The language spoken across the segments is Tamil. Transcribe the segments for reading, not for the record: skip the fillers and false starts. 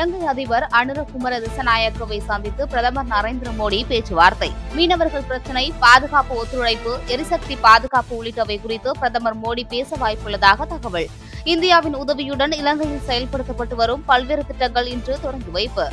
இலங்கை அதிபர் அனுரகுமார திசாநாயக்கவை சந்தித்து பிரதமர் நரேந்திர மோடி பேச்சுவார்த்தை. மீனவர்கள் பிரச்சினை, பாதுகாப்பு ஒத்துழைப்பு, எரிசக்தி பாதுகாப்பு உள்ளிட்டவை குறித்து பிரதமர் மோடி பேச வாய்ப்புள்ளதாக தகவல். இந்தியாவின் உதவியுடன் இலங்கையில் செயல்படுத்தப்பட்டு வரும் பல்வேறு திட்டங்கள் இன்று தொடங்கி வைப்பு.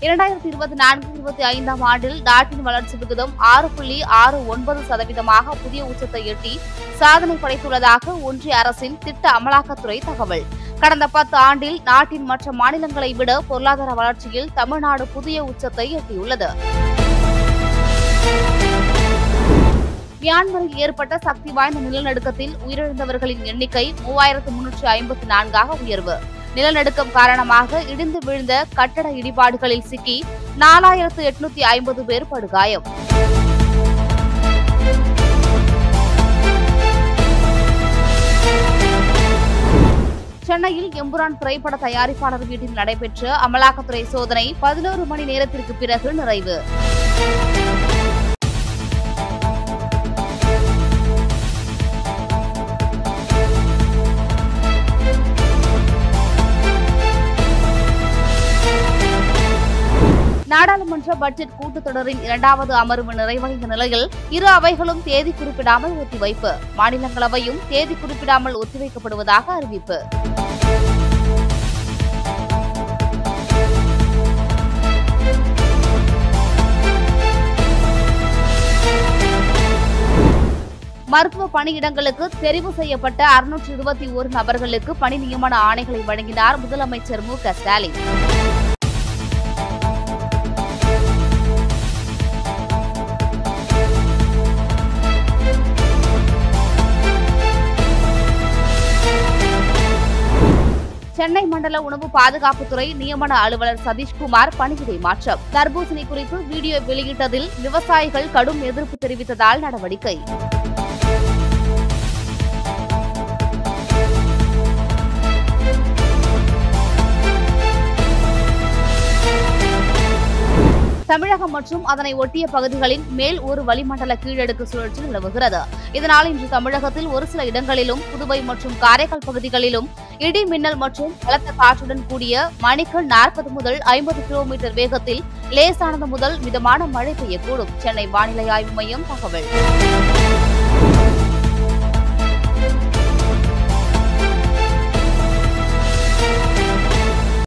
2024-25 ஆண்டில் நாட்டின் வளர்ச்சி விகிதம் 6.69% புதிய உச்சத்தை எட்டி சாதனை படைத்துள்ளதாக ஒன்றிய அரசின் திட்ட அமலாக்கத்துறை தகவல். கடந்த 10 ஆண்டில் நாட்டின் மற்ற மாநிலங்களை விட பொருளாதார வளர்ச்சியில் தமிழ்நாடு புதிய உச்சத்தை எட்டியுள்ளது. மியான்மரில் ஏற்பட்ட சக்தி வாய்ந்த நிலநடுக்கத்தில் உயிரிழந்தவர்களின் எண்ணிக்கை 3354 உயர்வு. நிலநடுக்கம் காரணமாக இடிந்து விழுந்த கட்டட இடிபாடுகளில் சிக்கி 4850 பேர் படுகாயம். சென்னையில் எம்புரான் திரைப்பட தயாரிப்பாளர் வீட்டில் நடைபெற்ற அமலாக்கத்துறை சோதனை 11 மணி நேரத்திற்கு பிறகு நிறைவு. நாடாளுமன்ற பட்ஜெட் கூட்டத்தொடரின் 2வது அமர்வு நிறைவடைந்த நிலையில் இரு அவைகளும் தேதி குறிப்பிடாமல் ஒத்திவைப்பு. மாநிலங்களவையும் தேதி குறிப்பிடாமல் ஒத்திவைக்கப்படுவதாக அறிவிப்பு. மருத்துவ பணியிடங்களுக்கு தெரிவு செய்யப்பட்ட 621 நபர்களுக்கு பணி நியமன ஆணைகளை வழங்கினார் முதலமைச்சர் மு.க. ஸ்டாலின். சென்னை மண்டல உணவு பாதுகாப்புத்துறை நியமன அலுவலர் சதீஷ்குமார் பணியிடை மாற்றம். தர்பூசணி குறித்து வீடியோ வெளியிட்டதில் விவசாயிகள் கடும் எதிர்ப்பு தெரிவித்ததால் நடவடிக்கை. தமிழகம் மற்றும் அதனை ஒட்டிய பகுதிகளின் மேல் ஒரு வளிமண்டல கீழடுக்கு சுழற்சி நிலவுகிறது. இதனால் இன்று தமிழகத்தில் ஒரு சில இடங்களிலும், புதுவை மற்றும் காரைக்கால் பகுதிகளிலும் இடி மின்னல் மற்றும் பலத்த காற்றுடன் கூடிய மணிக்கு 40 முதல் 50 கிலோமீட்டர் வேகத்தில் லேசானது முதல் மிதமான மழை பெய்யக்கூடும். சென்னை வானிலை ஆய்வு மையம் தகவல்.